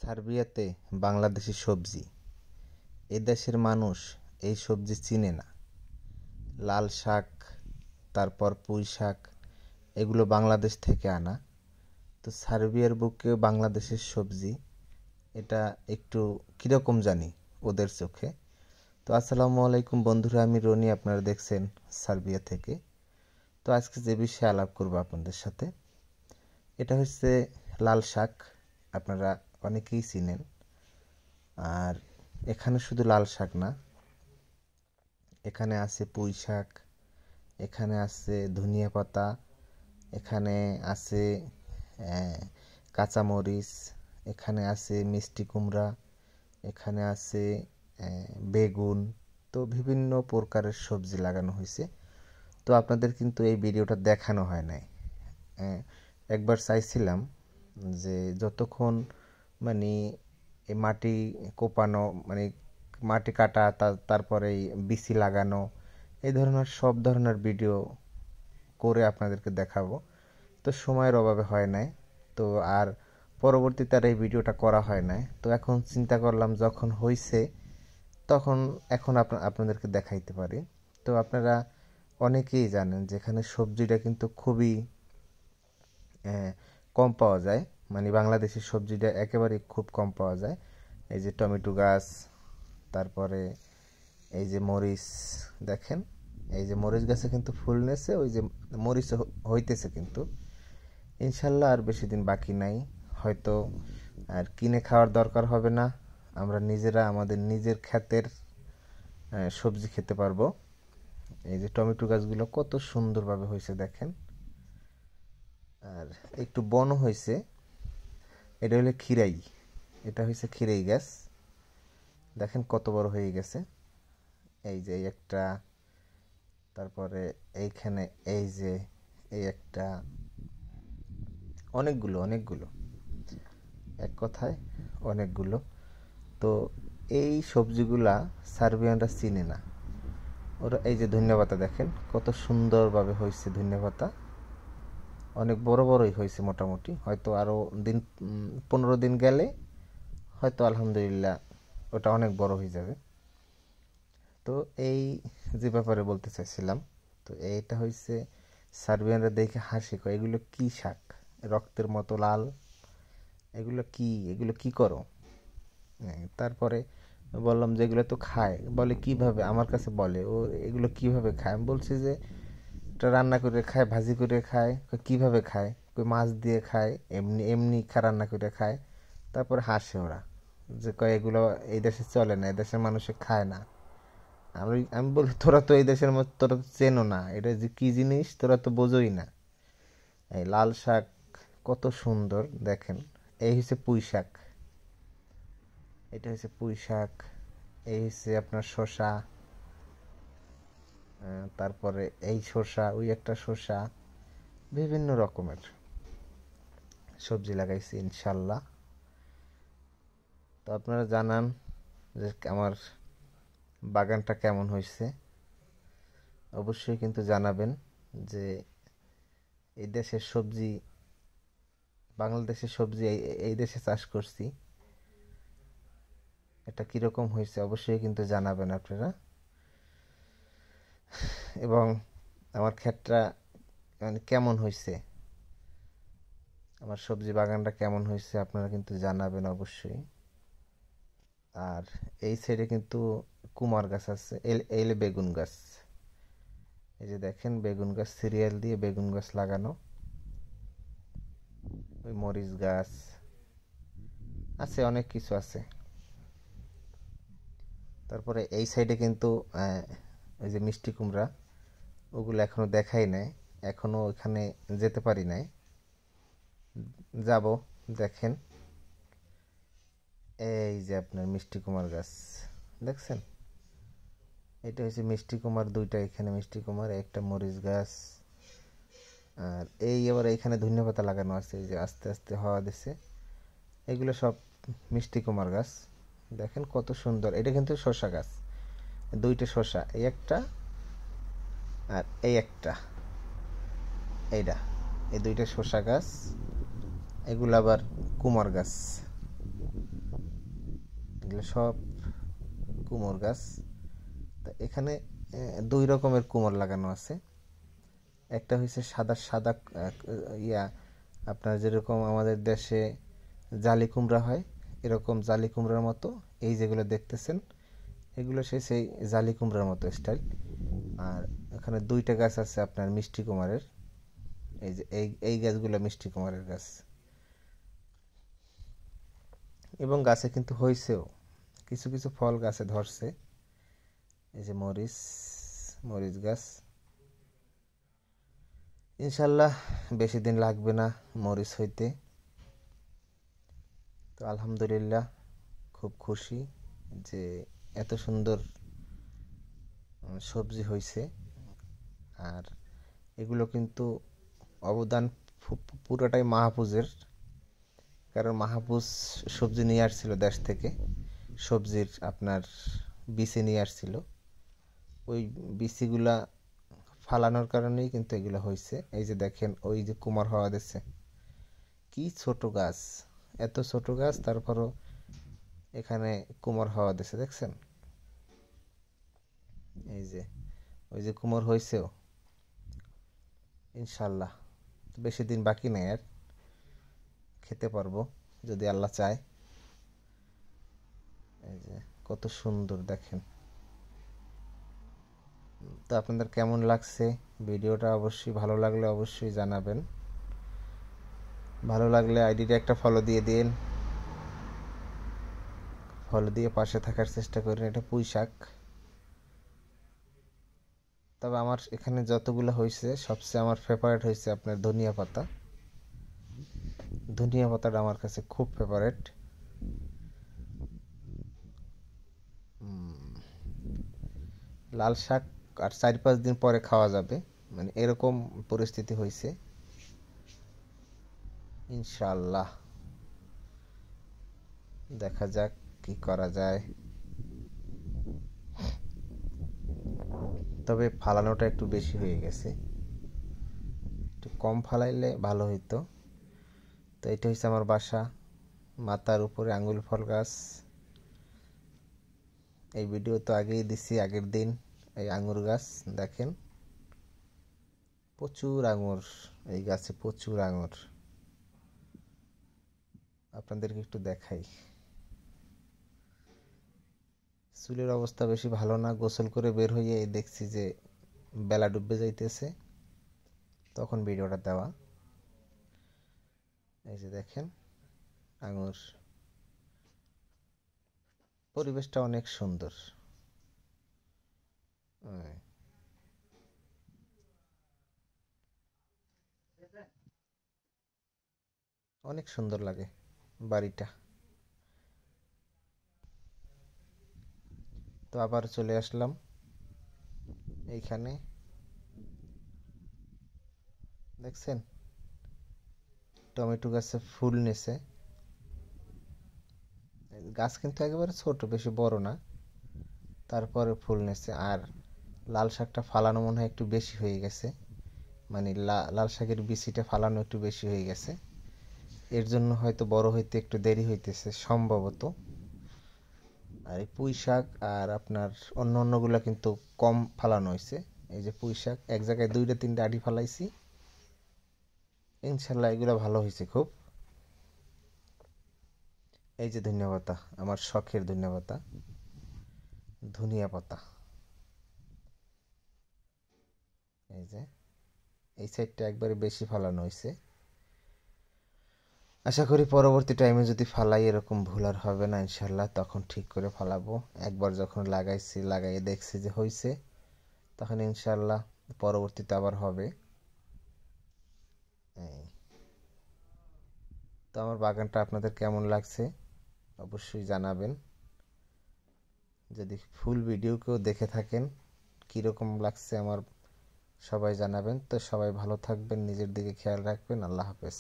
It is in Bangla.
সার্বিয়াতে বাংলাদেশি সবজি। এ দেশের মানুষ এই সবজি চিনে না। লাল শাক, তারপর পুঁই শাক, এগুলো বাংলাদেশ থেকে আনা। তো সার্বিয়ার বুকেও বাংলাদেশের সবজি, এটা একটু কীরকম জানি ওদের চোখে। তো আসসালামু আলাইকুম বন্ধুরা, আমি রনি, আপনারা দেখছেন সার্বিয়া থেকে। তো আজকে যে বিষয়ে আলাপ করবো আপনাদের সাথে, এটা হচ্ছে লাল শাক। আপনারা অনেকেই চিনেন। আর এখানে শুধু লাল শাক না, এখানে আছে পুঁই শাক, এখানে আছে ধনিয়া পাতা, এখানে আছে কাঁচামরিচ, এখানে আছে মিষ্টি কুমড়া, এখানে আছে বেগুন। তো বিভিন্ন প্রকারের সবজি লাগানো হয়েছে। তো আপনাদের কিন্তু এই ভিডিওটা দেখানো হয় নাই। একবার চাইছিলাম যে যতক্ষণ মানে এই মাটি কোপানো, মানে মাটি কাটা, তারপরে বিচি লাগানো, এই ধরনের সব ধরনের ভিডিও করে আপনাদেরকে দেখাবো। তো সময়ের অভাবে হয় নাই। তো আর পরবর্তীতে আর এই ভিডিওটা করা হয় নাই। তো এখন চিন্তা করলাম যখন হয়েছে তখন এখন আপনাদেরকে দেখাইতে পারি। তো আপনারা অনেকেই জানেন যেখানে সবজিটা কিন্তু খুবই কম পাওয়া যায়, মানে বাংলাদেশের সবজিটা একেবারে খুব কম পাওয়া যায়। এই যে টমেটো গাছ, তারপরে এই যে মরিচ, দেখেন এই যে মরিচ গাছে কিন্তু ফুল নেছে, ওই যে মরিচ হইতেছে কিন্তু। ইনশাল্লাহ আর বেশি দিন বাকি নাই, হয়তো আর কিনে খাওয়ার দরকার হবে না, আমরা নিজেরা আমাদের নিজের ক্ষেতের সবজি খেতে পারবো। এই যে টমেটো গাছগুলো কত সুন্দরভাবে হয়েছে দেখেন, আর একটু বন হয়েছে। এটা হলো খিরাই, এটা হয়েছে খিরাই গাছ। দেখেন কত বড় হয়ে গেছে। এই যে একটা, তারপরে এইখানে এই যে এই একটা, অনেকগুলো অনেকগুলো, এক কথায় অনেকগুলো। তো এই সবজিগুলা সার্বিয়ানরা চিনে না। ওরা এই যে ধন্যপাতা দেখেন কত সুন্দরভাবে হয়েছে, ধন্যপাতা অনেক বড় বড়ই হয়েছে মোটামুটি। হয়তো আরও দিন 15 দিন গেলে হয়তো আলহামদুলিল্লাহ ওটা অনেক বড় হয়ে যাবে। তো এই যে ব্যাপারে বলতে চাইছিলাম, তো এইটা হয়েছে সার্বিয়ানরা দেখে হাসি কয়, এগুলো কি শাক, রক্তের মতো লাল, এগুলো কি করো? তারপরে বললাম যে এগুলো তো খায়। বলে কিভাবে, আমার কাছে বলে ও এগুলো কিভাবে খায়। আমি বলছি যে এটা রান্না করে খায়, ভাজি করে খায়। কিভাবে খায়? মাছ দিয়ে খায়, এমনি এমনি রান্না করে খায়। তারপরে হাসে ওরা যে কয় এগুলো এই দেশে চলে না, এই দেশের মানুষে খায় না। আমি বলি তোরা তো এই দেশের মতো, তোরা তো চেনো না এটা যে কি জিনিস, তোরা তো বোঝোই না। এই লাল শাক কত সুন্দর দেখেন। এই হচ্ছে পুঁই শাক, এটা হচ্ছে পুঁই শাক। এই হচ্ছে আপনার শসা, তারপরে এই শসা, ওই একটা শসা, বিভিন্ন রকমের সবজি লাগাইছি ইনশাল্লাহ। তো আপনারা জানান যে আমার বাগানটা কেমন হয়েছে, অবশ্যই কিন্তু জানাবেন যে এই দেশের সবজি, বাংলাদেশের সবজি এই দেশে চাষ করছি, এটা কীরকম হয়েছে অবশ্যই কিন্তু জানাবেন আপনারা। এবং আমার ক্ষেতটা মানে কেমন হয়েছে, আমার সবজি বাগানটা কেমন হয়েছে আপনারা কিন্তু জানাবেন অবশ্যই। আর এই সাইডে কিন্তু কুমার গাছ আছে, এলে বেগুন গাছ। এই যে দেখেন বেগুন গাছ, সিরিয়াল দিয়ে বেগুন গাছ লাগানো। ওই মরিচ গাছ আছে, অনেক কিছু আছে। তারপরে এই সাইডে কিন্তু ওই যে মিষ্টি কুমড়া, ওগুলো এখনো দেখাই নাই, এখনো ওখানে যেতে পারি নাই, যাব। দেখেন এই যে আপনার মিষ্টি কুমার গাছ দেখছেন, এটা হচ্ছে মিষ্টি কুমার, দুইটা এখানে মিষ্টি কুমার, একটা মরিচ গাছ। আর এই এবার এইখানে ধন্যপাতা লাগানো আছে, এই যে আস্তে আস্তে হওয়া দিছে, এগুলো সব মিষ্টি কুমার গাছ। দেখেন কত সুন্দর। এটা কিন্তু শসা গাছ, দুইটা শসা, এই একটা আর এই একটা, এইটা, এই দুইটা শসা গাছ। এগুলো আবার কুমার গাছ। এগুলো সব কুমড় গাছ। তা এখানে দুই রকমের কুমড় লাগানো আছে। একটা হচ্ছে সাদা সাদা ইয়া, আপনার যেরকম আমাদের দেশে জালি কুমড়া হয় এরকম জালি কুমড়ার মতো এই যেগুলো দেখতেছেন এগুলো সেই জালি কুমড়ার মতো স্টাইল। আর এখানে দুইটা গাছ আছে আপনার মিষ্টি কুমারের, এই যে এই গাছগুলো মিষ্টি কুমারের গাছ, এবং গাছে কিন্তু হয়েছেও কিছু কিছু ফল গাছে ধরছে। এই যে মরিচ মরিচ গাছ, ইনশাল্লাহ বেশি দিন লাগবে না মরিচ হইতে। তো আলহামদুলিল্লাহ খুব খুশি যে এত সুন্দর সবজি হয়েছে। আর এগুলো কিন্তু অবদান পুরোটাই মাহফুজের, কারণ মাহফুজ সবজি নিয়ে আসছিল দেশ থেকে, সবজির আপনার বিচি নিয়ে আসছিল। ওই বিচিগুলা ফালানোর কারণেই কিন্তু এগুলো হয়েছে। এই যে দেখেন ওই যে কুমার হওয়া দিচ্ছে, কি ছোট গাছ, এত ছোট গাছ তারপরও এখানে কুমার হওয়া দিচ্ছে দেখছেন। এই যে ওই যে কুমার হয়েছেও ইনশাল্লাহ, বেশি দিন বাকি নেই আর, খেতে পারবো যদি আল্লাহ চায়। এই যে কত সুন্দর দেখেন। তো আপনাদের কেমন লাগছে ভিডিওটা অবশ্যই ভালো লাগলে অবশ্যই জানাবেন। ভালো লাগলে আইডিটা একটা ফলো দিয়ে দিন, ফলো দিয়ে পাশে থাকার চেষ্টা করেন। এটা পুঁই শাক। তবে আমার এখানে যতগুলো হয়েছে সবচেয়ে আমার ফেভারিট হয়েছে আপনার ধনিয়া পাতা। ধনিয়া পাতাটা আমার কাছে খুব ফেভারিট। লাল শাক আর 4-5 দিন পরে খাওয়া যাবে, মানে এরকম পরিস্থিতি হয়েছে। ইনশাআল্লাহ দেখা যাক কি করা যায়। তবে ফালানোটা একটু বেশি হয়ে গেছে, একটু কম ফালাইলে ভালো হইতো। তো এটা হচ্ছে আমার বাসা, মাথার উপরে আঙ্গুল ফল গাছ। এই ভিডিও তো আগেই দিছি, আগের দিন। এই আঙ্গুর গাছ দেখেন, প্রচুর আঙ্গুর এই গাছে, প্রচুর আঙ্গুর। আপনাদেরকে একটু দেখাই। চুলের অবস্থা বেশি ভালো না, গোসল করে বের হয়ে দেখছি যে বেলা ডুবে যাইতেছে, তখন ভিডিওটা দেওয়া। এই যে দেখেন আঙ্গুর, পরিবেশটা অনেক সুন্দর। অনেক সুন্দর লাগে বাড়িটা। তো আবার চলে আসলাম এইখানে, দেখছেন টমেটো গাছে ফুল নেছে। গাছ কিন্তু একেবারে ছোট, বেশি বড় না, তারপরে ফুল নেছে। আর লাল শাকটা ফালানো মনে হয় একটু বেশি হয়ে গেছে, মানে লাল শাকের বিচিটা ফালানো একটু বেশি হয়ে গেছে, এর জন্য হয়তো বড় হইতে একটু দেরি হইতেছে সম্ভবত। আর এই পুঁই শাক আর আপনার অন্য অন্যগুলো কিন্তু কম ফালানো হয়েছে। এই যে পুঁই শাক এক জায়গায় 2-3টা আড়ি ফালাইছি, ইনশাল্লাহ এগুলো ভালো হয়েছে খুব। এই যে ধনিয়া পাতা, আমার শখের ধনিয়া পাতা, ধনিয়া পাতা। এই যে এই সাইডটা একবারে বেশি ফালানো হয়েছে। আশা করি পরবর্তী টাইমে যদি ফালাই এরকম ভুল আর হবে না ইনশাল্লাহ, তখন ঠিক করে ফালাবো। একবার যখন লাগাইছি, লাগাইয়ে দেখছি যে হয়েছে, তখন ইনশাল্লাহ পরবর্তীতে আবার হবে। এই তো আমার বাগানটা আপনাদের কেমন লাগছে অবশ্যই জানাবেন। যদি ফুল ভিডিও কেউ দেখে থাকেন কীরকম লাগছে আমার সবাই জানাবেন। তো সবাই ভালো থাকবেন, নিজের দিকে খেয়াল রাখবেন। আল্লাহ হাফেজ।